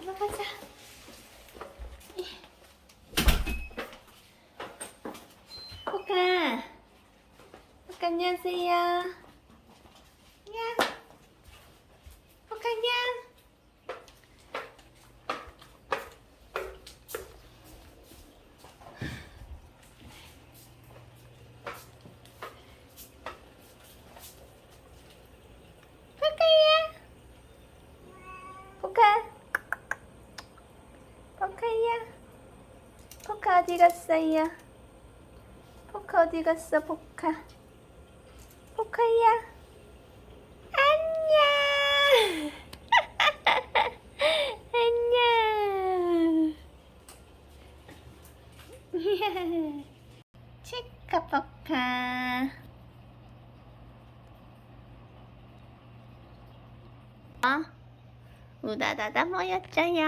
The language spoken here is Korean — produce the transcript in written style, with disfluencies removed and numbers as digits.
올라가자. 포카. 포카 안녕하세요. 안녕. 포카 안녕. 포카. 포카야. 포카 어디 갔어요? 포카 어디 갔어, 포카? 포카야. 안녕. 안녕. 치카 포카. 우다다다 모였죠요.